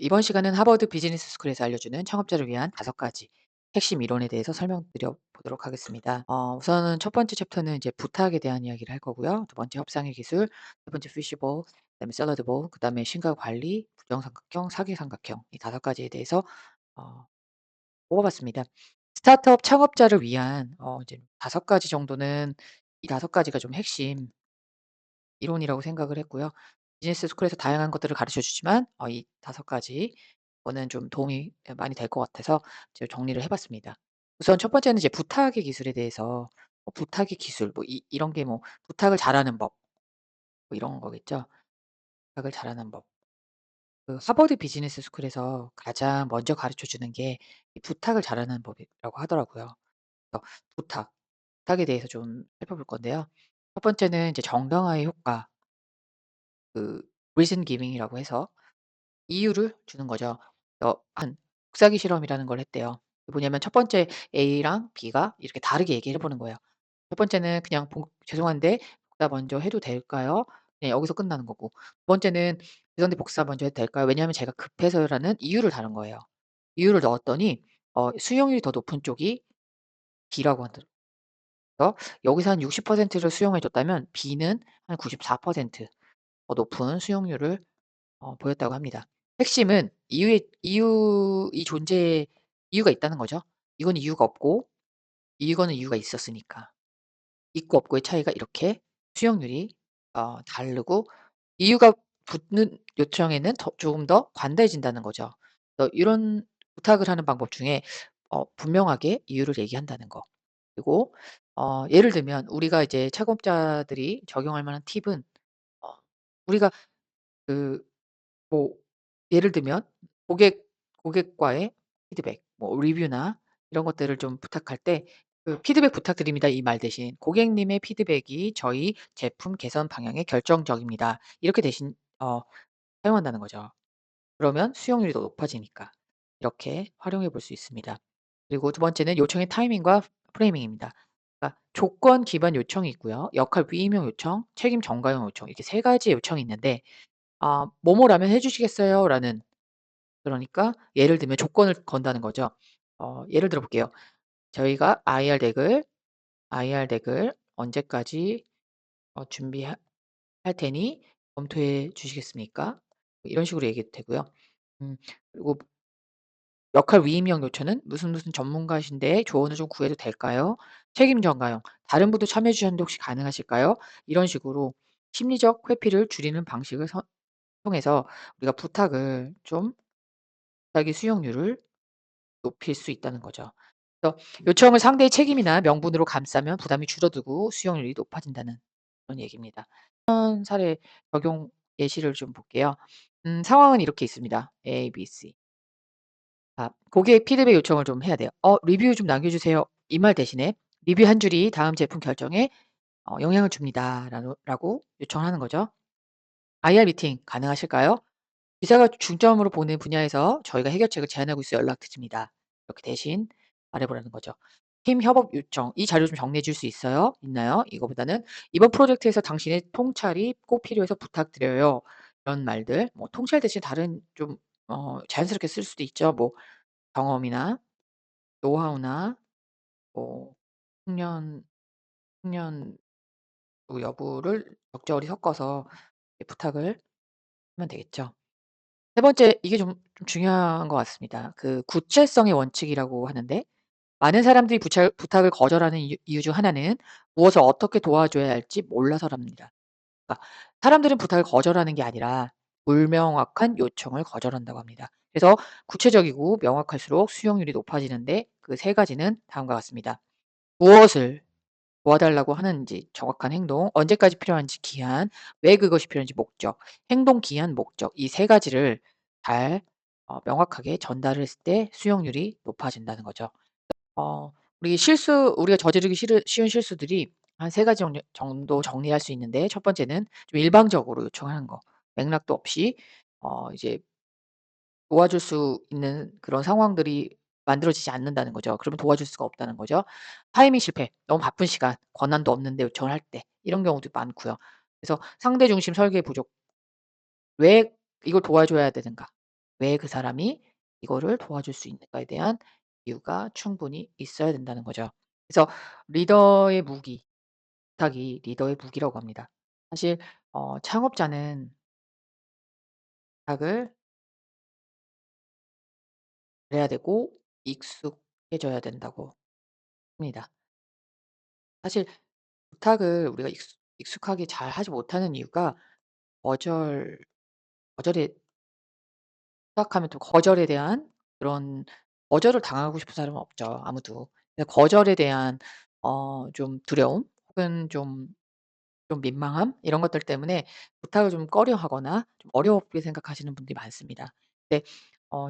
이번 시간은 하버드 비즈니스 스쿨에서 알려주는 창업자를 위한 5가지 핵심 이론에 대해서 설명드려 보도록 하겠습니다. 우선은 첫 번째 챕터는 이제 부탁에 대한 이야기를 할 거고요. 두 번째 협상의 기술, 세 번째 피시볼, 그다음에 샐러드볼, 그다음에 신과 관리, 부정삼각형, 사기삼각형 이 5가지에 대해서 어, 뽑아봤습니다. 스타트업 창업자를 위한 이제 5가지 정도는 이 5가지가 좀 핵심 이론이라고 생각을 했고요. 비즈니스 스쿨에서 다양한 것들을 가르쳐 주지만 이 5가지 거는 좀 도움이 많이 될 것 같아서 제가 정리를 해 봤습니다. 우선 첫 번째는 이제 부탁의 기술에 대해서 부탁의 기술 뭐 이런 게 뭐 부탁을 잘하는 법 뭐 이런 거겠죠. 부탁을 잘하는 법. 그 하버드 비즈니스 스쿨에서 가장 먼저 가르쳐 주는 게 이 부탁을 잘하는 법이라고 하더라고요. 그래서 부탁에 대해서 좀 살펴볼 건데요. 첫 번째는 이제 정당화의 효과, 그 reason giving이라고 해서 이유를 주는 거죠. 한 복사기 실험이라는 걸 했대요. 뭐냐면 첫 번째 A랑 B가 이렇게 다르게 얘기를 해 보는 거예요. 첫 번째는 그냥 "죄송한데 복사 먼저 해도 될까요?" 그냥 여기서 끝나는 거고. 두 번째는 "죄송한데 복사 먼저 해도 될까요? 왜냐하면 제가 급해서요."라는 이유를 다른 거예요. 이유를 넣었더니 수용률이 더 높은 쪽이 B라고 하더라고요. 여기서 한 60%를 수용해 줬다면 B는 한 94%더 높은 수용률을 보였다고 합니다. 핵심은 이유 이 존재에 이유가 있다는 거죠. 이건 이유가 없고 이거는 이유가 있었으니까. 있고 없고의 차이가 이렇게 수용률이 다르고 이유가 붙는 요청에는 조금 더 관대해진다는 거죠. 이런 부탁을 하는 방법 중에 분명하게 이유를 얘기한다는 거. 그리고 예를 들면 우리가 이제 창업자들이 적용할 만한 팁은 어 우리가 그 뭐 예를 들면 고객과의 피드백 뭐 리뷰나 이런 것들을 좀 부탁할 때 "피드백 부탁드립니다." 이 말 대신 "고객님의 피드백이 저희 제품 개선 방향에 결정적입니다." 이렇게 대신 사용한다는 거죠. 그러면 수용률이 더 높아지니까. 이렇게 활용해 볼 수 있습니다. 그리고 두 번째는 요청의 타이밍과 프레이밍입니다. 그러니까 조건 기반 요청이 있고요. 역할 위임용 요청, 책임 전가용 요청 이렇게 3가지의 요청이 있는데 "뭐뭐라면 해 주시겠어요?"라는 그러니까 예를 들면 조건을 건다는 거죠. 예를 들어 볼게요. "저희가 IR 덱을 언제까지 준비할 테니 검토해 주시겠습니까?" 뭐 이런 식으로 얘기해도 되고요. 그리고 역할 위임형 요청은 "무슨 무슨 전문가신데 조언을 좀 구해도 될까요?" 책임 전가형 "다른 분도 참여해 주셨는데 혹시 가능하실까요?" 이런 식으로 심리적 회피를 줄이는 방식을 통해서 우리가 부탁을 좀 부탁의 수용률을 높일 수 있다는 거죠. 그래서 요청을 상대의 책임이나 명분으로 감싸면 부담이 줄어들고 수용률이 높아진다는 그런 얘기입니다. 한 사례 적용 예시를 좀 볼게요. 상황은 이렇게 있습니다. A, B, C. 고객 피드백 요청을 좀 해야 돼요. 리뷰 좀 남겨 주세요." 이 말 대신에 "리뷰 한 줄이 다음 제품 결정에 영향을 줍니다." 라고 요청을 하는 거죠. "IR 미팅 가능하실까요? 기사가 중점으로 보는 분야에서 저희가 해결책을 제안하고 있어 연락드립니다." 이렇게 대신 말해 보라는 거죠. 팀 협업 요청 "이 자료 좀 정리해 줄 수 있나요?" 이거보다는 "이번 프로젝트에서 당신의 통찰이 꼭 필요해서 부탁드려요." 이런 말들 뭐 통찰 대신 다른 좀 자연스럽게 쓸 수도 있죠. 뭐 경험이나 노하우나 뭐 숙련 숙련 여부를 적절히 섞어서 부탁을 하면 되겠죠. 세 번째 이게 좀 중요한 것 같습니다. 그 구체성의 원칙이라고 하는데 많은 사람들이 부탁을 거절하는 이유 중 하나는 무엇을 어떻게 도와줘야 할지 몰라서랍니다. 그러니까 사람들은 부탁을 거절하는 게 아니라 불명확한 요청을 거절한다고 합니다. 그래서 구체적이고 명확할수록 수용률이 높아지는데 그 3가지는 다음과 같습니다. 무엇을 도와달라고 하는지 정확한 행동, 언제까지 필요한지 기한, 왜 그것이 필요한지 목적, 행동 기한, 목적 이 3가지를 잘 명확하게 전달을 했을 때 수용률이 높아진다는 거죠. 우리가 저지르기 쉬운 실수들이 한 3가지 정도 정리할 수 있는데 첫 번째는 좀 일방적으로 요청하는 거. 맥락도 없이 이제 도와줄 수 있는 그런 상황들이 만들어지지 않는다는 거죠. 그러면 도와줄 수가 없다는 거죠. 타이밍 실패, 너무 바쁜 시간, 권한도 없는데 요청을 할 때 이런 경우도 많고요. 그래서 상대 중심 설계 부족, 왜 이걸 도와줘야 되는가? 왜 그 사람이 이거를 도와줄 수 있는가에 대한 이유가 충분히 있어야 된다는 거죠. 그래서 리더의 무기, 부탁이 리더의 무기라고 합니다. 사실 창업자는 부탁을 잘해야 되고 익숙해져야 된다고 합니다. 사실 부탁을 우리가 익숙하게 잘 하지 못하는 이유가 거절 거절에 부탁하면 또 거절에 대한 그런 거절을 당하고 싶은 사람은 없죠, 아무도. 근데 거절에 대한 좀 두려움 혹은 좀 민망함 이런 것들 때문에 부탁을 좀 꺼려하거나 좀 어렵게 생각하시는 분들이 많습니다. 근데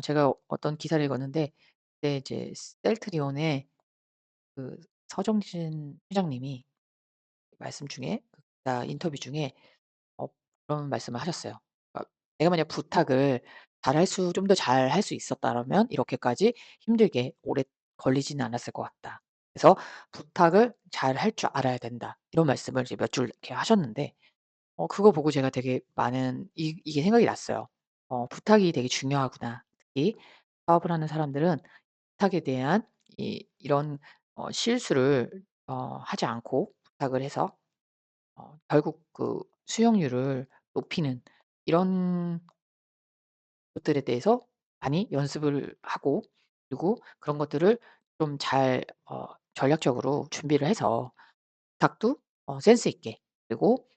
제가 어떤 기사를 읽었는데 그때 이제 셀트리온의 그 서정진 회장님이 말씀 중에 그 기사 인터뷰 중에 어 그런 말씀을 하셨어요. 그러니까 "내가 만약 부탁을 잘할 수 좀 더 잘할 수 있었다면 이렇게까지 힘들게 오래 걸리지는 않았을 것 같다. 그래서 부탁을 잘할 줄 알아야 된다." 이런 말씀을 이제 몇 줄 이렇게 하셨는데 그거 보고 제가 되게 많은 이게 생각이 났어요. '부탁이 되게 중요하구나.' 특히 사업을 하는 사람들은 부탁에 대한 이런 실수를 하지 않고 부탁을 해서 결국 그 수용률을 높이는 이런 것들에 대해서 많이 연습을 하고 그리고 그런 것들을 좀 잘 전략적으로 준비를 해서 부탁도 센스 있게 그리고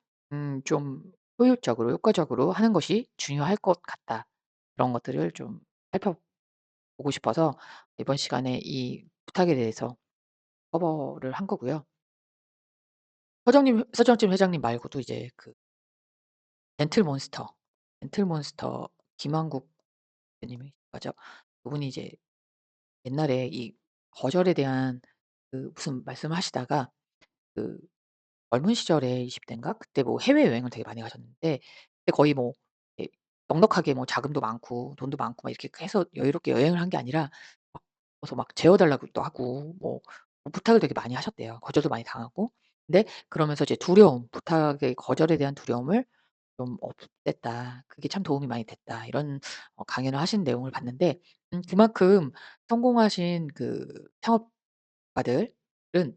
좀 효율적으로 효과적으로 하는 것이 중요할 것 같다. 그런 것들을 좀 살펴보고 싶어서 이번 시간에 이 부탁에 대해서 커버를 한 거고요. 서정진 회장님 말고도 이제 그 젠틀몬스터, 젠틀몬스터 김한국 대표님이 맞아. 그분이 이제 옛날에 이 거절에 대한 그 무슨 말씀을 하시다가 그 젊은 시절에 20 대인가 그때 뭐 해외여행을 되게 많이 가셨는데 그때 거의 뭐 예 넉넉하게 뭐 자금도 많고 돈도 많고 막 이렇게 해서 여유롭게 여행을 한 게 아니라 막 어서 막 재워 달라고도 하고 뭐 부탁을 되게 많이 하셨대요. 거절도 많이 당하고. 근데 그러면서 이제 두려움, 부탁의 거절에 대한 두려움을 좀 없앴다. 그게 참 도움이 많이 됐다. 이런 강연을 하신 내용을 봤는데 그만큼 성공하신 그 창업가들은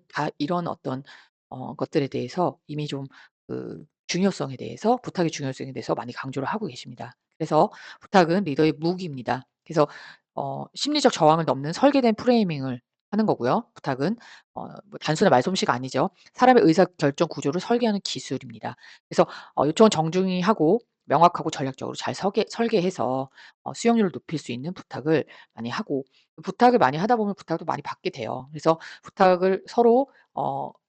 다 이런 어떤 것들에 대해서 이미 좀 그 중요성에 대해서 부탁의 중요성에 대해서 많이 강조를 하고 계십니다. 그래서 부탁은 리더의 무기입니다. 그래서 심리적 저항을 넘는 설계된 프레이밍을 하는 거고요. 부탁은 뭐 단순한 말솜씨가 아니죠. 사람의 의사결정 구조를 설계하는 기술입니다. 그래서 요청은 정중히 하고 명확하고 전략적으로 잘 설계해서 수용률을 높일 수 있는 부탁을 많이 하고 부탁을 많이 하다 보면 부탁도 많이 받게 돼요. 그래서 부탁을 서로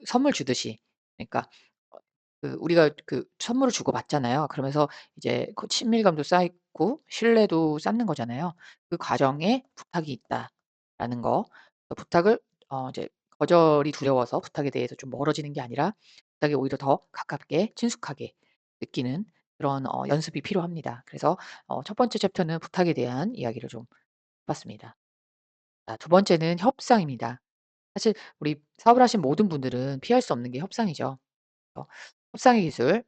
선물 주듯이 그러니까 우리가 그 선물을 주고받잖아요. 그러면서 이제 그 친밀감도 쌓이고 신뢰도 쌓는 거잖아요. 그 과정에 부탁이 있다라는 거. 그 부탁을 이제 거절이 두려워서 부탁에 대해서 좀 멀어지는 게 아니라 부탁에 오히려 더 가깝게 친숙하게 느끼는 그런 연습이 필요합니다. 그래서 첫 번째 챕터는 부탁에 대한 이야기를 좀 해 봤습니다. 자 두 번째는 협상입니다. 사실 우리 사업을 하신 모든 분들은 피할 수 없는 게 협상이죠. 협상의 기술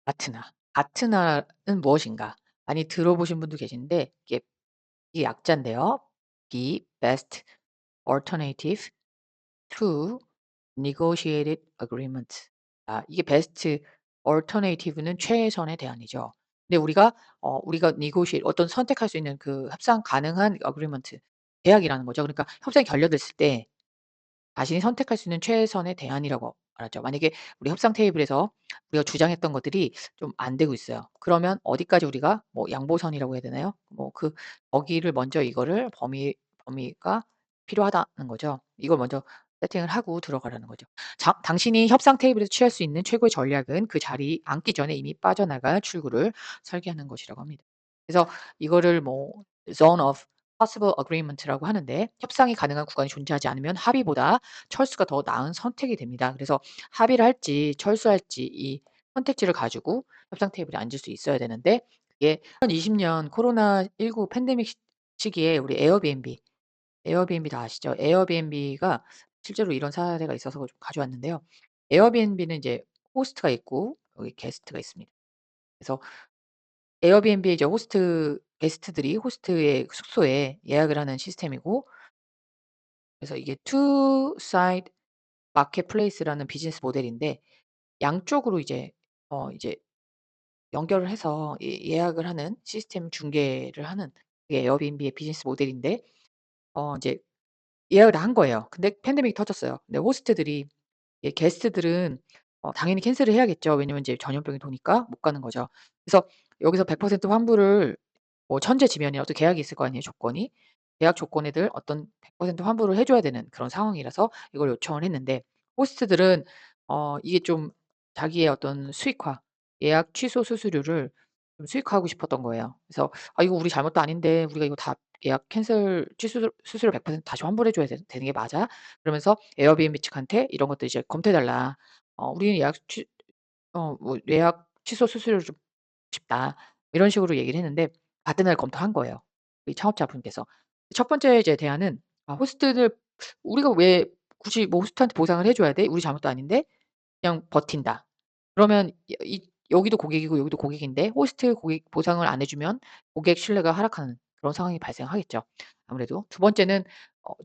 파트너. 파트너는 무엇인가? 많이 들어보신 분도 계신데 이게 약자인데요. Be best alternative to negotiated agreement. 이게 best alternative는 최선의 대안이죠. 근데 우리가 negotiate 어떤 선택할 수 있는 그 협상 가능한 agreement 계약이라는 거죠. 그러니까 협상이 결렬됐을 때 자신이 선택할 수 있는 최선의 대안이라고 말하죠. 만약에 우리 협상 테이블에서 우리가 주장했던 것들이 좀 안 되고 있어요. 그러면 어디까지 우리가 뭐 양보선이라고 해야 되나요? 뭐 거기를 먼저 이거를 범위가 필요하다는 거죠. 이걸 먼저 세팅을 하고 들어가라는 거죠. 당신이 협상 테이블에서 취할 수 있는 최고의 전략은 그 자리에 앉기 전에 이미 빠져나갈 출구를 설계하는 것이라고 합니다. 그래서 이거를 뭐 zone of possible agreement라고 하는데 협상이 가능한 구간이 존재하지 않으면 합의보다 철수가 더 나은 선택이 됩니다. 그래서 합의를 할지 철수할지 이 선택지를 가지고 협상 테이블에 앉을 수 있어야 되는데 그게 2020년 코로나19 팬데믹 시기에 우리 에어비앤비 다 아시죠? 에어비앤비가 실제로 이런 사례가 있어서 좀 가져왔는데요. 에어비앤비는 이제 호스트가 있고 여기 게스트가 있습니다. 그래서 에어비앤비의 이제 게스트들이 호스트의 숙소에 예약을 하는 시스템이고, 그래서 이게 투 사이드 마켓플레이스라는 비즈니스 모델인데, 양쪽으로 이제 연결을 해서 예약을 하는 시스템 중개를 하는 게 에어비앤비의 비즈니스 모델인데, 이제 예약을 다 한 거예요. 근데 팬데믹이 터졌어요. 근데 호스트들이, 게스트들은 당연히 캔슬을 해야겠죠. 왜냐면 이제 전염병이 도니까 못 가는 거죠. 그래서 여기서 100% 환불을, 뭐 천재지변이야 또 계약이 있을 거 아니에요, 조건이. 계약 조건에들 어떤 100% 환불을 해 줘야 되는 그런 상황이라서 이걸 요청을 했는데, 호스트들은 이게 좀 자기의 어떤 수익화, 예약 취소 수수료를 좀 수익화하고 싶었던 거예요. 그래서 "아 이거 우리 잘못도 아닌데 우리가 이거 다 예약 캔슬 취소 수수료 100% 다시 환불해 줘야 되는 게 맞아?" 그러면서 에어비앤비 측한테 이런 것들 이제 "검토해 달라. 우리는 뭐 예약 취소 수수료를 좀 싶다." 이런 식으로 얘기를 했는데, 받은 날 검토한 거예요, 이 창업자분께서. 첫 번째 이제 대안은 호스트들, "우리가 왜 굳이 뭐 호스트한테 보상을 해 줘야 돼? 우리 잘못도 아닌데." 그냥 버틴다. 그러면 여기도 고객이고 여기도 고객인데, 호스트 고객 보상을 안 해 주면 고객 신뢰가 하락하는 그런 상황이 발생하겠죠, 아무래도. 두 번째는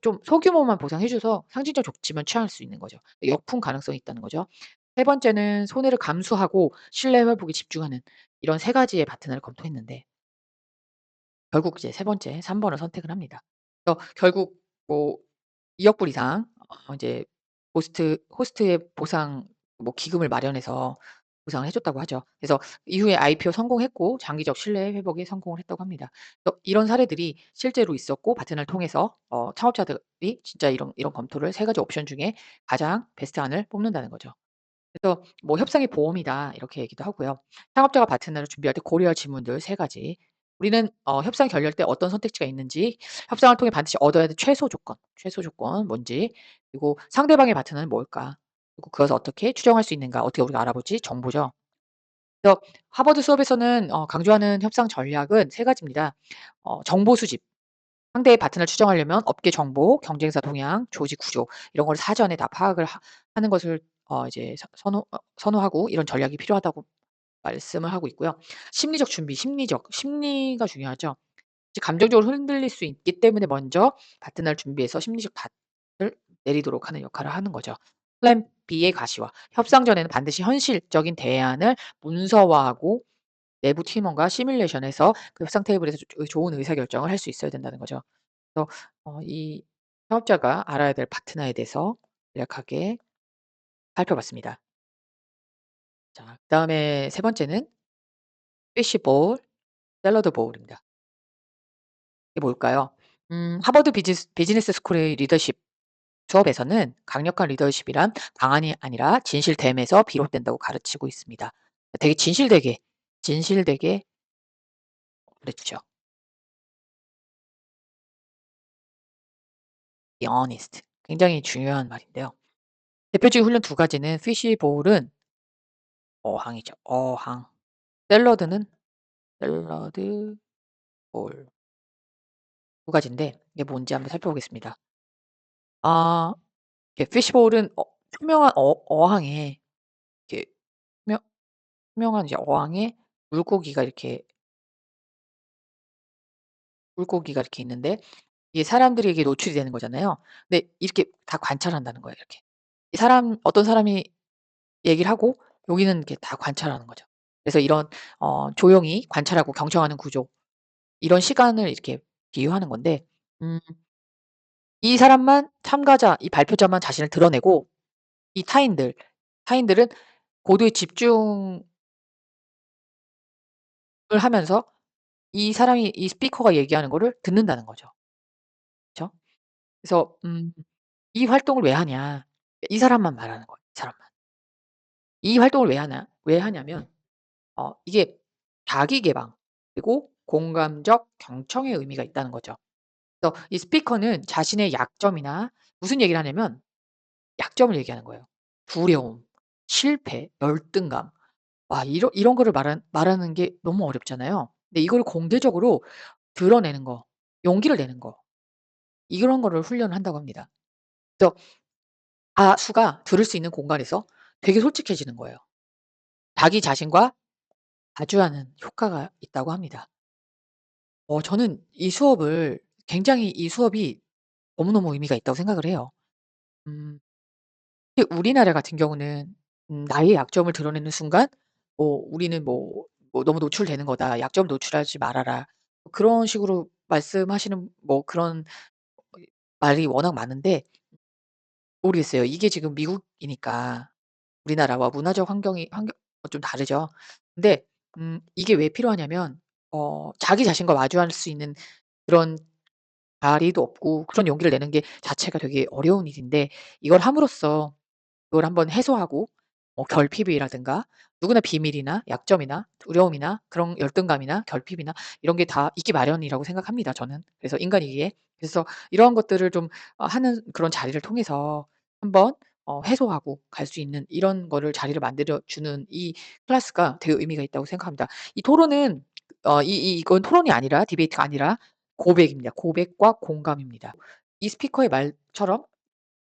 좀 소규모만 보상해 줘서 상징적 조치만 취할 수 있는 거죠. 역풍 가능성이 있다는 거죠. 세 번째는 손해를 감수하고 신뢰 회복에 집중하는, 이런 세 가지의 파트너를 검토했는데, 결국 이제 세 번째 3 번을 선택을 합니다. 그래서 결국 뭐 2억 불 이상 이제 호스트의 보상, 뭐 기금을 마련해서 보상을 해 줬다고 하죠. 그래서 이후에 IPO 성공했고 장기적 신뢰 회복에 성공을 했다고 합니다. 이런 사례들이 실제로 있었고, 파트너를 통해서 창업자들이 진짜 이런 검토를 세 가지 옵션 중에 가장 베스트안을 뽑는다는 거죠. 그래서 뭐 "협상이 보험이다." 이렇게 얘기도 하고요. 창업자가 파트너를 준비할 때 고려할 질문들 세 가지. 우리는 협상 결렬 때 어떤 선택지가 있는지, 협상을 통해 반드시 얻어야 될 최소 조건 뭔지, 그리고 상대방의 파트너는 뭘까? 그리고 그것을 어떻게 추정할 수 있는가? 어떻게 우리가 알아보지? 정보죠. 그래서 하버드 수업에서는 강조하는 협상 전략은 세 가지입니다. 정보 수집. 상대의 파트너를 추정하려면 업계 정보, 경쟁사 동향, 조직 구조, 이런 걸 사전에 다 파악을 하는 것을 이제 선호하고, 이런 전략이 필요하다고 말씀을 하고 있고요. 심리적 준비, 심리가 중요하죠. 이제 감정적으로 흔들릴 수 있기 때문에 먼저 파트너를 준비해서 심리적 을 내리도록 하는 역할을 하는 거죠. 플랜 B의 가시화. 협상 전에는 반드시 현실적인 대안을 문서화하고 내부 팀원과 시뮬레이션해서 그 협상 테이블에서 좋은 의사결정을 할 수 있어야 된다는 거죠. 그래서 이 사업자가 알아야 될 파트너에 대해서 간략하게 살펴봤습니다. 자, 그다음에 세 번째는 피시 볼, 샐러드 볼입니다. 이게 뭘까요? 하버드 비즈니스 스쿨의 리더십 수업에서는 강력한 리더십이란 방안이 아니라 진실됨에서 비롯된다고 가르치고 있습니다. 되게 진실되게 가르치죠. be honest. 굉장히 중요한 말인데요. 대표적인 훈련 두 가지는 피시 볼은 어항이죠. 어항. 샐러드는 샐러드 볼. 두 가지인데 이게 뭔지 한번 살펴보겠습니다. 아, 이게 피시볼은 투명한 어항에, 이렇게 투명 투명한 이제 어항에 물고기가 이렇게 물고기가 이렇게 있는데, 이게 사람들에게 노출이 되는 거잖아요. 근데 이렇게 다 관찰한다는 거예요, 이렇게. 이 사람 어떤 사람이 얘기를 하고 여기는 이렇게 다 관찰하는 거죠. 그래서 이런 조용히 관찰하고 경청하는 구조, 이런 시간을 이렇게 비유하는 건데, 음 이 사람만, 참가자, 이 발표자만 자신을 드러내고, 이 타인들은 고도의 집중을 하면서 이 스피커가 얘기하는 거를 듣는다는 거죠. 그쵸? 그래서 이 활동을 왜 하냐. 이 사람만 말하는 거예요, 이 사람만. 이 활동을 왜 하냐면 이게 자기 계방 그리고 공감적 경청의 의미가 있다는 거죠. 그래서 이 스피커는 자신의 약점이나, 무슨 얘기를 하냐면 약점을 얘기하는 거예요. 두려움, 실패, 열등감. 와, 이런 거를 말하는 게 너무 어렵잖아요. 근데 이걸 공개적으로 드러내는 거, 용기를 내는 거, 이런 거를 훈련을 한다고 합니다. 그래서 다수가 들을 수 있는 공간에서 되게 솔직해지는 거예요. 자기 자신과 마주하는 효과가 있다고 합니다. 저는 이 수업을 굉장히 이 수업이 너무너무 의미가 있다고 생각을 해요. 음 특히 우리나라 같은 경우는 나의 약점을 드러내는 순간 우리는 "너무 노출되는 거다. 약점을 노출하지 말아라." 그런 식으로 말씀하시는 그런 말이 워낙 많은데 모르겠어요. 이게 지금 미국이니까 우리나라와 문화적 환경이 좀 다르죠. 근데 이게 왜 필요하냐면 자기 자신과 마주할 수 있는 그런 자리도 없고 그런 용기를 내는 게 자체가 되게 어려운 일인데 이걸 함으로써 그걸 한번 해소하고 결핍이라든가 누구나 비밀이나 약점이나 두려움이나 그런 열등감이나 결핍이나 이런 게 다 있기 마련이라고 생각합니다 저는. 그래서 인간이기에. 그래서 이러한 것들을 좀 하는 그런 자리를 통해서 한번 해소하고 갈 수 있는 이런 거를 자리를 만들어 주는 이 클래스가 되게 의미가 있다고 생각합니다. 이 토론은 이건 토론이 아니라 디베이트가 아니라 고백입니다. 고백과 공감입니다. 이 스피커의 말처럼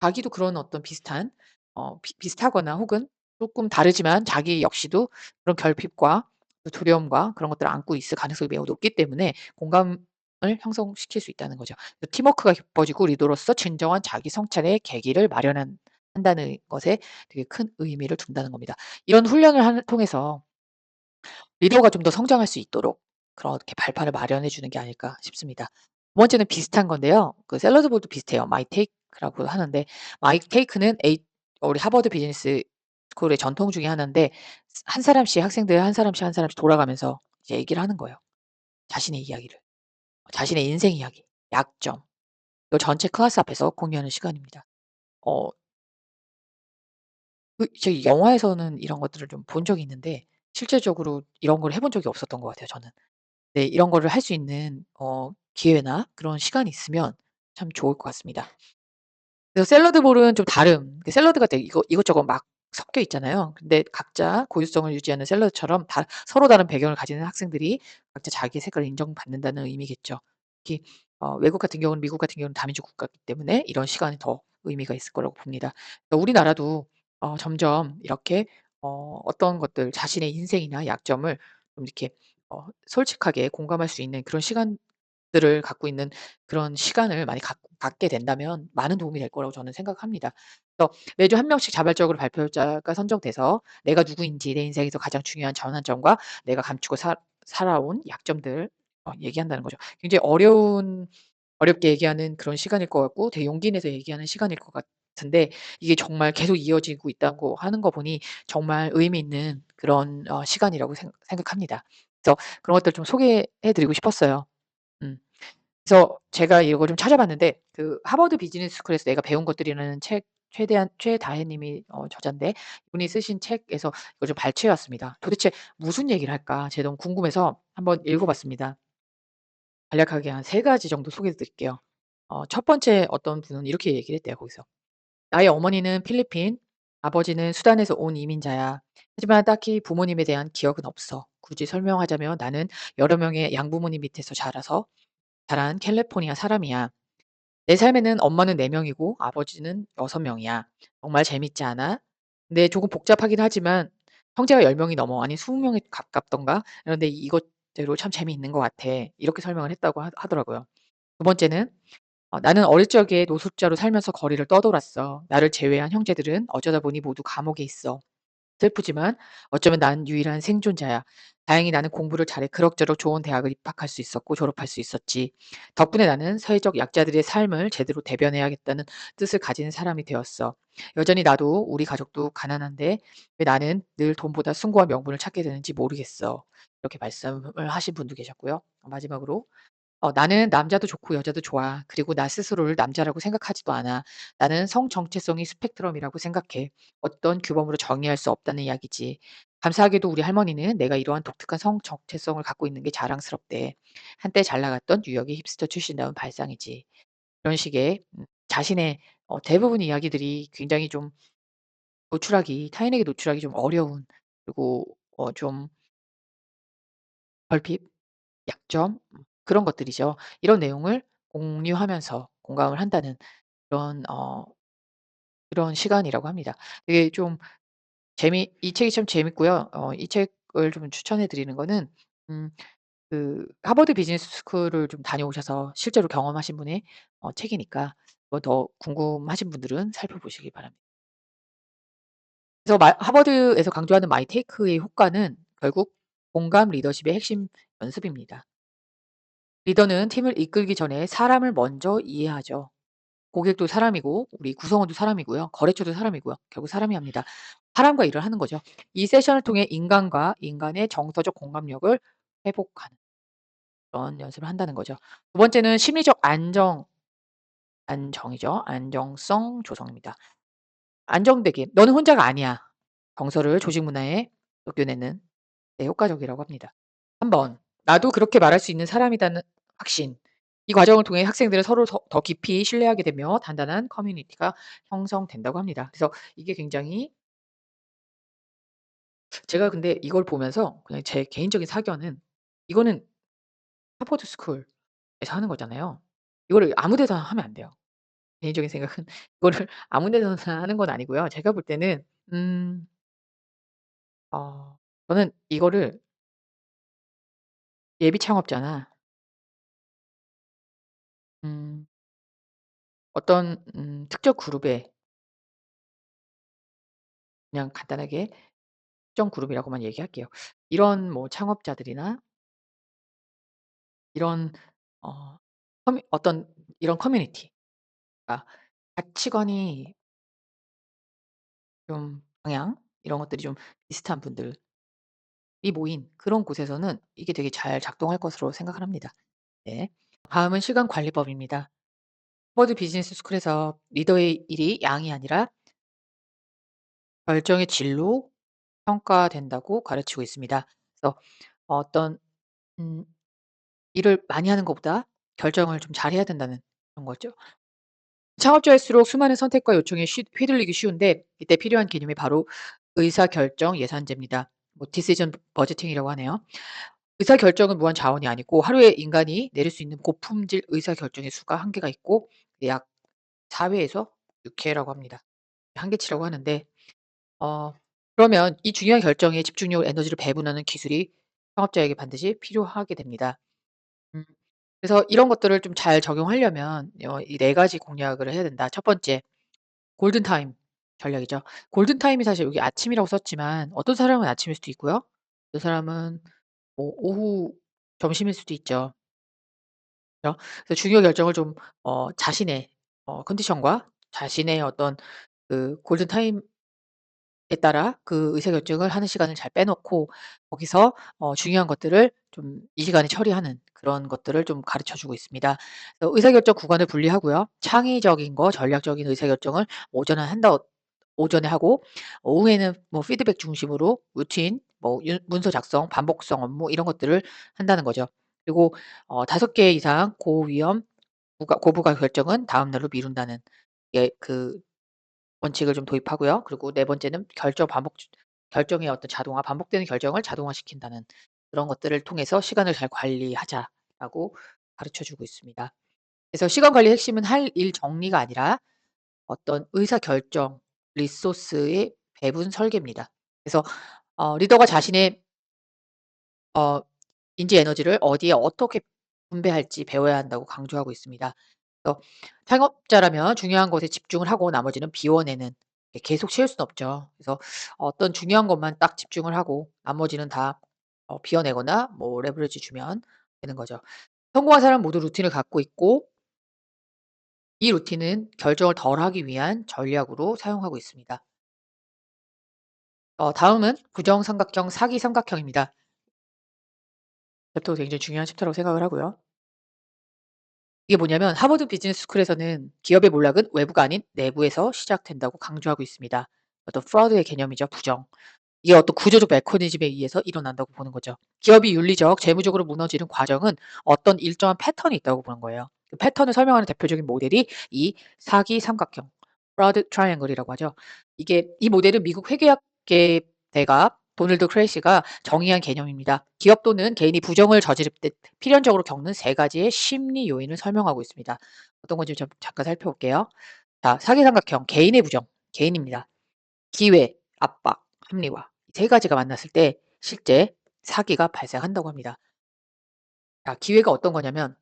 자기도 그런 어떤 비슷한 비슷하거나 혹은 쪼끔 다르지만 자기 역시도 그런 결핍과 그 두려움과 그런 것들을 안고 있을 가능성이 매우 높기 때문에 공감을 형성시킬 수 있다는 거죠. 그 팀워크가 깊어지고 리더로서 진정한 자기 성찰의 계기를 한다는 것에 되게 큰 의미를 둔다는 겁니다. 이런 훈련을 통해서 리더가 좀 더 성장할 수 있도록 그렇게 발판을 마련해 주는 게 아닐까 싶습니다. 두 번째는 비슷한 건데요. 그 샐러드 볼도 비슷해요. 마이 테이크라고 하는데 마이 테이크는 우리 하버드 비즈니스 스쿨의 전통 중에 하나인데 한 사람씩 학생들 한 사람씩, 한 사람씩 돌아가면서 이제 얘기를 하는 거예요. 자신의 이야기를. 자신의 인생 이야기, 약점. 이걸 전체 클래스 앞에서 공유하는 시간입니다. 어 제가 영화에서는 이런 것들을 좀 본 적이 있는데 실제적으로 이런 걸 해본 적이 없었던 것 같아요 저는. 네. 이런 거를 할 수 있는 기회나 그런 시간이 있으면 참 좋을 것 같습니다. 그래서 샐러드 볼은 좀 다른 샐러드가 되게 이것저것 막 섞여 있잖아요. 근데 각자 고유성을 유지하는 샐러드처럼 서로 다른 배경을 가지는 학생들이 각자 자기의 색깔을 인정받는다는 의미겠죠. 특히 외국 같은 경우는 미국 같은 경우는 다민족 국가이기 때문에 이런 시간이 더 의미가 있을 거라고 봅니다. 우리나라도 점점 이렇게 어떤 것들 자신의 인생이나 약점을 좀 이렇게 솔직하게 공감할 수 있는 그런 시간들을 갖고 있는 그런 시간을 많이 갖게 된다면 많은 도움이 될 거라고 저는 생각합니다. 그래서 매주 한 명씩 자발적으로 발표자가 선정돼서 내가 누구인지 내 인생에서 가장 중요한 전환점과 내가 감추고 살아온 약점들 얘기한다는 거죠. 굉장히 어렵게 얘기하는 그런 시간일 것 같고 되게 용기 내서 얘기하는 시간일 것 같은데 이게 정말 계속 이어지고 있다고 하는 거 보니 정말 의미 있는 그런 시간이라고 생각합니다. 그래서 그런 것들 좀 소개해 드리고 싶었어요. 음. 그래서 제가 이걸 좀 찾아봤는데 그 하버드 비즈니스 스쿨에서 내가 배운 것들이라는 책 최다혜 님이 저자인데 이분이 쓰신 책에서 이걸 좀 발췌해 왔습니다. 도대체 무슨 얘기를 할까 제가 너무 궁금해서 한번 읽어 봤습니다. 간략하게 한 세 가지 정도 소개해 드릴게요. 첫 번째 어떤 분은 이렇게 얘기를 했대요 거기서. "나의 어머니는 필리핀, 아버지는 수단에서 온 이민자야. 하지만 딱히 부모님에 대한 기억은 없어. 굳이 설명하자면 나는 여러 명의 양부모님 밑에서 자란 캘리포니아 사람이야. 내 삶에는 엄마는 4 명이고 아버지는 6 명이야. 정말 재밌지 않아? 근데 조금 복잡하긴 하지만 형제가 10 명이 넘어. 아니 20 명에 가깝던가? 그런데 이것대로 참 재미있는 것 같아." 이렇게 설명을 했다고 하더라고요. 두 번째는 "나는 어릴 적에 노숙자로 살면서 거리를 떠돌았어. 나를 제외한 형제들은 어쩌다 보니 모두 감옥에 있어. 슬프지만 어쩌면 난 유일한 생존자야. 다행히 나는 공부를 잘해 그럭저럭 좋은 대학을 입학할 수 있었고 졸업할 수 있었지. 덕분에 나는 사회적 약자들의 삶을 제대로 대변해야겠다는 뜻을 가진 사람이 되었어. 여전히 나도 우리 가족도 가난한데 왜 나는 늘 돈보다 숭고한 명분을 찾게 되는지 모르겠어." 이렇게 말씀을 하신 분도 계셨고요. 마지막으로 "나는 남자도 좋고 여자도 좋아. 그리고 나 스스로를 남자라고 생각하지도 않아. 나는 성 정체성이 스펙트럼이라고 생각해. 어떤 규범으로 정의할 수 없다는 이야기지. 감사하게도 우리 할머니는 내가 이러한 독특한 성 정체성을 갖고 있는 게 자랑스럽대. 한때 잘 나갔던 뉴욕의 힙스터 출신다운 발상이지." 이런 식의 자신의 대부분 이야기들이 굉장히 좀 타인에게 노출하기 좀 어려운 그리고 좀 결핍, 약점 그런 것들이죠. 이런 내용을 공유하면서 공감을 한다는 그런 그런 시간이라고 합니다. 되게 좀 이 책이 참 재밌고요. 이 책 책을 좀 추천해 드리는 거는 음 하버드 비즈니스 스쿨을 좀 다녀오셔서 실제로 경험하신 분의 책이니까 뭐 더 궁금하신 분들은 살펴보시기 바랍니다. 그래서 하버드에서 강조하는 마이 테이크의 효과는 결국 공감 리더십의 핵심 연습입니다. 리더는 팀을 이끌기 전에 사람을 먼저 이해하죠. 고객도 사람이고 우리 구성원도 사람이고요. 거래처도 사람이고요. 결국 사람이 합니다. 사람과 일을 하는 거죠. 이 세션을 통해 인간과 인간의 정서적 공감력을 회복하는 그런 연습을 한다는 거죠. 두 번째는 심리적 안정이죠. 안정성 조성입니다. 안정되게 "너는 혼자가 아니야." 정서를 조직 문화에 녹여내는 데 효과적이라고 합니다. 3 번 나도 그렇게 말할 수 있는 사람이라는 확신. 이 과정을 통해 학생들은 서로 더 깊이 신뢰하게 되며 단단한 커뮤니티가 형성된다고 합니다. 그래서 이게 굉장히 제가 근데 이걸 보면서 그냥 제 개인적인 사견은 이거는 하버드 스쿨에서 하는 거잖아요. 이거를 아무 데서나 하면 안 돼요. 개인적인 생각은 이거를 아무 데서나 하는 건 아니고요. 제가 볼 때는 음 저는 이거를 예비 창업자나 음 어떤 특정 그룹에 그냥 간단하게 특정 그룹이라고만 얘기할게요. 이런 뭐 창업자들이나 이런 어 어떤 이런 커뮤니티 아 가치관이 좀 방향 이런 것들이 좀 비슷한 분들이 모인 그런 곳에서는 이게 되게 잘 작동할 것으로 생각을 합니다. 네. 다음은 시간 관리법입니다. 하버드 비즈니스 스쿨에서 리더의 일이 양이 아니라 결정의 질로 평가된다고 가르치고 있습니다. 그래서 어떤 음 일을 많이 하는 것보다 결정을 좀 잘해야 된다는 그런 거죠. 창업자일수록 수많은 선택과 요청에 휘둘리기 쉬운데 이때 필요한 개념이 바로 의사결정 예산제입니다. 뭐 디시전 버제팅이라고 하네요. 의사결정은 무한 자원이 아니고 하루에 인간이 내릴 수 있는 고품질 의사결정의 수가 한계가 있고 약 4 회에서 6 회라고 합니다. 한계치라고 하는데 어 그러면 이 중요한 결정에 집중력을 에너지를 배분하는 기술이 창업자에게 반드시 필요하게 됩니다. 음 그래서 이런 것들을 좀 잘 적용하려면 이 4 가지 공략을 해야 된다. 첫 번째 골든타임 전략이죠. 골든타임이 사실 여기 아침이라고 썼지만 어떤 사람은 아침일 수도 있고요. 어떤 사람은 뭐 오후 점심일 수도 있죠. 그죠? 그래서 중요 결정을 좀 자신의 컨디션과 자신의 어떤 그 골든타임에 따라 그 의사결정을 하는 시간을 잘 빼놓고 거기서 중요한 것들을 좀 이 시간에 처리하는 그런 것들을 좀 가르쳐 주고 있습니다. 그래서 의사결정 구간을 분리하고요. 창의적인 거 전략적인 의사결정을 오전에 한다 오전에 하고 오후에는 뭐 피드백 중심으로 루틴 뭐 문서 작성, 반복성 업무 이런 것들을 한다는 거죠. 그리고 5개 이상 고위험 고부가 결정은 다음 날로 미룬다는 그 원칙을 좀 도입하고요. 그리고 네 번째는 결정의 어떤 반복되는 결정을 자동화시킨다는 그런 것들을 통해서 시간을 잘 관리하자라고 가르쳐 주고 있습니다. 그래서 시간 관리의 핵심은 할 일 정리가 아니라 어떤 의사결정, 리소스의 배분 설계입니다. 그래서 리더가 자신의 어 인지 에너지를 어디에 어떻게 분배할지 배워야 한다고 강조하고 있습니다. 그래서 창업자라면 중요한 것에 집중을 하고 나머지는 비워내는 계속 채울 수는 없죠. 그래서 어떤 중요한 것만 딱 집중을 하고 나머지는 다 비워내거나 뭐 레버리지 주면 되는 거죠. 성공한 사람 모두 루틴을 갖고 있고 이 루틴은 결정을 덜 하기 위한 전략으로 사용하고 있습니다. 다음은 부정삼각형, 사기삼각형입니다. 이것도 굉장히 중요한 챕터라고 생각을 하고요. 이게 뭐냐면 하버드 비즈니스 스쿨에서는 기업의 몰락은 외부가 아닌 내부에서 시작된다고 강조하고 있습니다. 어떤 프로드의 개념이죠, 부정. 이게 어떤 구조적 메커니즘에 의해서 일어난다고 보는 거죠. 기업이 윤리적, 재무적으로 무너지는 과정은 어떤 일정한 패턴이 있다고 보는 거예요. 그 패턴을 설명하는 대표적인 모델이 이 사기 삼각형, 프라우드 트라이앵글이라고 하죠. 이 모델은 미국 회계학계 대가 도널드 크레이시가 정의한 개념입니다. 기업 또는 개인이 부정을 저지를 때 필연적으로 겪는 세 가지의 심리 요인을 설명하고 있습니다. 어떤 건지 좀 잠깐 살펴볼게요. 자, 사기 삼각형, 개인의 부정, 개인입니다. 기회, 압박, 합리화 이 세 가지가 만났을 때 실제 사기가 발생한다고 합니다. 자, 기회가 어떤 거냐면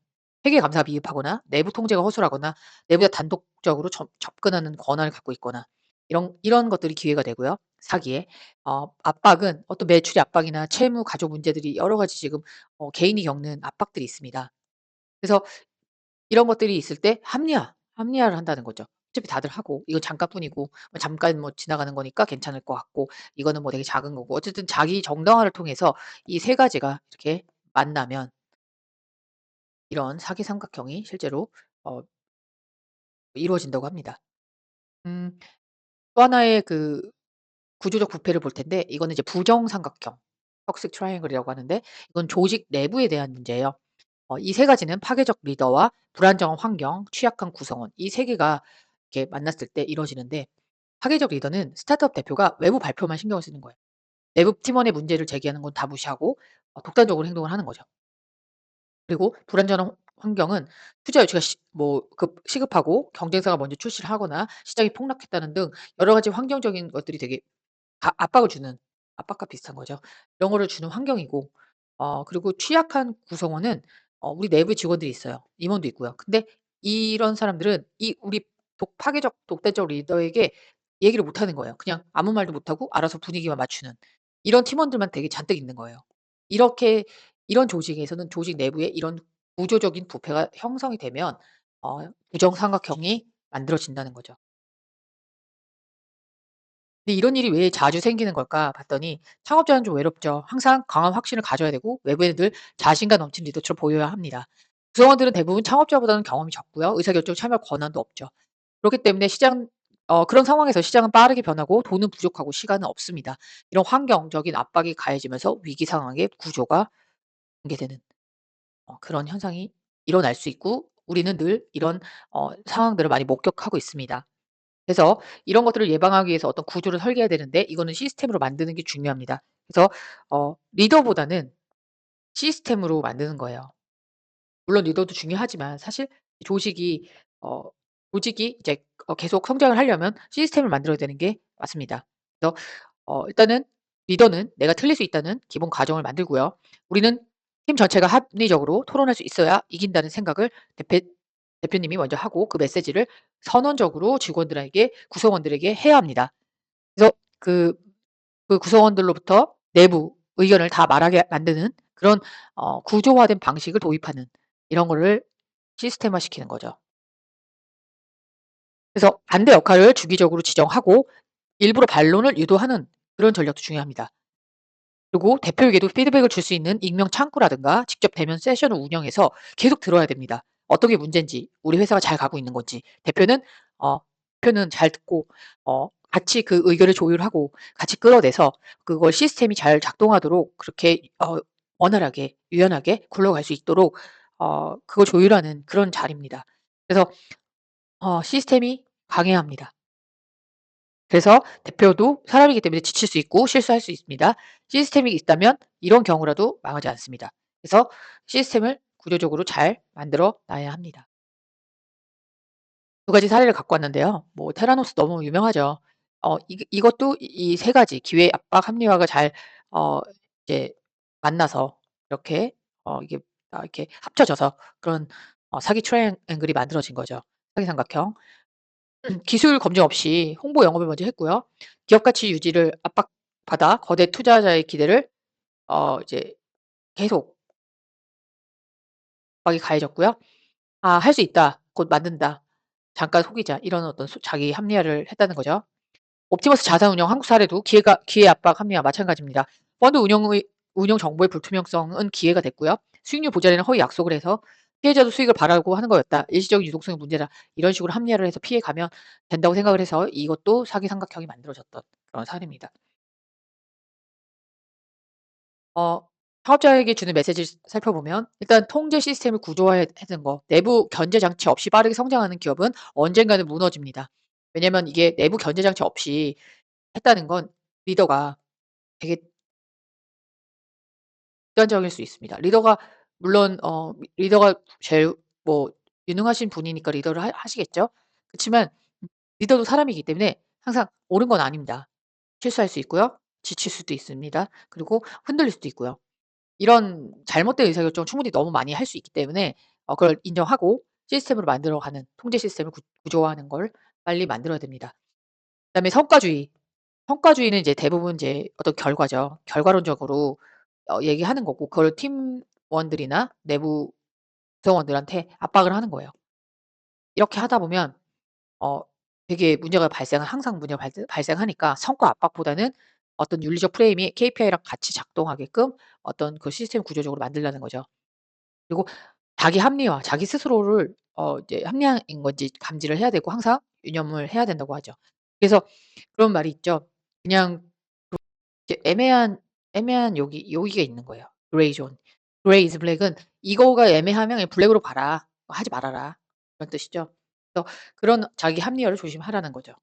회계 감사가 미흡하거나 내부 통제가 허술하거나 내부자 단독적으로 접근하는 권한을 갖고 있거나 이런 것들이 기회가 되고요. 사기에 압박은 어떤 매출의 압박이나 채무 가족 문제들이 여러 가지 지금 개인이 겪는 압박들이 있습니다. 그래서 이런 것들이 있을 때 합리화를 한다는 거죠. 어차피 다들 하고 이건 잠깐뿐이고 뭐 잠깐 뭐 지나가는 거니까 괜찮을 것 같고 이거는 뭐 되게 작은 거고 어쨌든 자기 정당화를 통해서 이 세 가지가 이렇게 만나면 이런 사기 삼각형이 실제로 어 이루어진다고 합니다. 음 또 하나의 그 구조적 부패를 볼 텐데 이거는 이제 부정 삼각형 toxic triangle이라고 하는데 이건 조직 내부에 대한 문제예요. 이 세 가지는 파괴적 리더와 불안정한 환경, 취약한 구성원 이 세 개가 이렇게 만났을 때 이루어지는데 파괴적 리더는 스타트업 대표가 외부 발표만 신경을 쓰는 거예요. 내부 팀원의 문제를 제기하는 건 다 무시하고 독단적으로 행동을 하는 거죠. 그리고 불안전한 환경은 투자 유치가 시급하고 경쟁사가 먼저 출시를 하거나 시장이 폭락했다는 등 여러 가지 환경적인 것들이 되게 압박을 주는 압박과 비슷한 거죠. 이런 거를 주는 환경이고 그리고 취약한 구성원은 우리 내부에 직원들이 있어요. 임원도 있고요. 근데 이런 사람들은 이 우리 파괴적 독단적 리더에게 얘기를 못 하는 거예요. 그냥 아무 말도 못 하고 알아서 분위기만 맞추는 이런 팀원들만 되게 잔뜩 있는 거예요. 이렇게 이런 조직에서는 조직 내부에 이런 구조적인 부패가 형성이 되면 부정삼각형이 만들어진다는 거죠. 근데 이런 일이 왜 자주 생기는 걸까 봤더니 창업자는 좀 외롭죠. 항상 강한 확신을 가져야 되고 외부에는 늘 자신감 넘치는 리더처럼 보여야 합니다. 구성원들은 대부분 창업자보다는 경험이 적고요. 의사결정 참여 권한도 없죠. 그렇기 때문에 그런 상황에서 시장은 빠르게 변하고 돈은 부족하고 시간은 없습니다. 이런 환경적인 압박이 가해지면서 위기 상황의 구조가 붕괴되는 그런 현상이 일어날 수 있고 우리는 늘 이런 상황들을 많이 목격하고 있습니다. 그래서 이런 것들을 예방하기 위해서 어떤 구조를 설계해야 되는데 이거는 시스템으로 만드는 게 중요합니다. 그래서 리더보다는 시스템으로 만드는 거예요. 물론 리더도 중요하지만 사실 조직이 어 조직이 이제 계속 성장을 하려면 시스템을 만들어야 되는 게 맞습니다. 그래서 일단은 리더는 내가 틀릴 수 있다는 기본 가정을 만들고요. 우리는 팀 전체가 합리적으로 토론할 수 있어야 이긴다는 생각을 대표님이 먼저 하고 그 메시지를 선언적으로 직원들에게 구성원들에게 해야 합니다. 그래서 그 구성원들로부터 내부 의견을 다 말하게 만드는 그런 구조화된 방식을 도입하는 이런 거를 시스템화시키는 거죠. 그래서 반대 역할을 주기적으로 지정하고 일부러 반론을 유도하는 그런 전략도 중요합니다. 그리고 대표에게도 피드백을 줄 수 있는 익명 창구라든가 직접 대면 세션을 운영해서 계속 들어야 됩니다. 어떤 게 문제인지, 우리 회사가 잘 가고 있는 건지, 어 대표는 잘 듣고 같이 그 의견을 조율하고 같이 끌어내서 그걸 시스템이 잘 작동하도록 그렇게 원활하게 유연하게 굴러갈 수 있도록 그걸 조율하는 그런 자리입니다. 그래서 시스템이 강해야 합니다. 그래서 대표도 사람이기 때문에 지칠 수 있고 실수할 수 있습니다. 시스템이 있다면 이런 경우라도 망하지 않습니다. 그래서 시스템을 구조적으로 잘 만들어 놔야 합니다. 두 가지 사례를 갖고 왔는데요. 뭐 테라노스 너무 유명하죠. 이것도 이 세 가지 기회, 압박, 합리화가 잘 어 이제 만나서 이렇게 이게 이렇게 합쳐져서 그런 사기 트라이앵글이 만들어진 거죠. 사기 삼각형. 기술 검증 없이 홍보 영업을 먼저 했고요. 기업 가치 유지를 압박받아 거대 투자자의 기대를 이제 계속 압박이 가해졌고요. '아 할 수 있다. 곧 만든다. 잠깐 속이자.' 이런 어떤 자기 합리화를 했다는 거죠. 옵티머스 자산운용 한국 사례도 기회 압박 합리화 마찬가지입니다. 펀드 운용 정보의 불투명성은 기회가 됐고요. 수익률 보장에는 허위 약속을 해서 피해자도 수익을 바라고 하는 거였다. 일시적인 유동성이 문제다. 이런 식으로 합리화를 해서 피해 가면 된다고 생각을 해서 이것도 사기 삼각형이 만들어졌던 그런 사례입니다. 어 사업자에게 주는 메시지를 살펴보면 일단 통제 시스템을 구조화해야 하는 거. 내부 견제 장치 없이 빠르게 성장하는 기업은 언젠가는 무너집니다. 왜냐면 이게 내부 견제 장치 없이 했다는 건 리더가 되게 극단적일 수 있습니다. 리더가 물론 리더가 제일 뭐 유능하신 분이니까 리더를 하시겠죠. 그치만 리더도 사람이기 때문에 항상 옳은 건 아닙니다. 실수할 수 있고요. 지칠 수도 있습니다. 그리고 흔들릴 수도 있고요. 이런 잘못된 의사결정을 충분히 너무 많이 할 수 있기 때문에 그걸 인정하고 시스템으로 만들어가는 통제 시스템을 구조화하는 걸 빨리 만들어야 됩니다. 그다음에 성과주의. 성과주의는 이제 대부분 이제 어떤 결과죠. 결과론적으로 얘기하는 거고 그걸 팀원들이나 내부 구성원들한테 압박을 하는 거예요. 이렇게 하다 보면 어 되게 문제가 항상 문제가 발생하니까 성과 압박보다는 어떤 윤리적 프레임이 KPI랑 같이 작동하게끔 어떤 그 시스템 구조적으로 만들라는 거죠. 그리고 자기 합리화, 자기 스스로를 이제 합리화인 건지 감지를 해야 되고 항상 유념을 해야 된다고 하죠. 그래서 그런 말이 있죠. 그냥 이제 애매한 여기가 있는 거예요. 그레이 존. 그레이 is black은 이거가 애매하면 블랙으로 봐라. 하지 말아라. 그런 뜻이죠. 그래서 그런 자기 합리화를 조심하라는 거죠.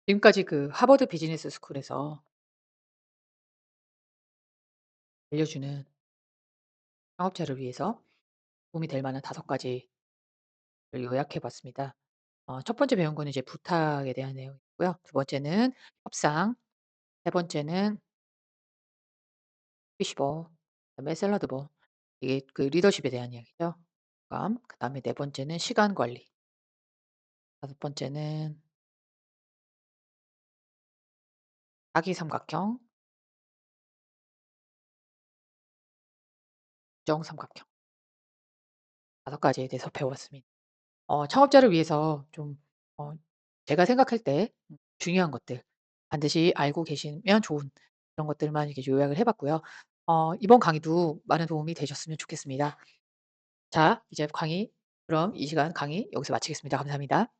지금까지 그 하버드 비즈니스 스쿨에서 알려주는 창업자를 위해서 도움이 될 만한 5가지를 요약해 봤습니다. 첫 번째 배운 거는 이제 부탁에 대한 내용이고요. 두 번째는 협상, 세 번째는 피시볼, 그다음에 샐러드볼. 이게 그 리더십에 대한 이야기죠. 그다음에 네 번째는 시간 관리, 다섯 번째는 사기 삼각형, 부정 삼각형. 5가지에 대해서 배웠습니다. 창업자를 위해서 좀 어 제가 생각할 때 중요한 것들 반드시 알고 계시면 좋은 그런 것들만 이렇게 요약을 해 봤고요. 이번 강의도 많은 도움이 되셨으면 좋겠습니다. 자, 이제 그럼 이 시간 강의 여기서 마치겠습니다. 감사합니다.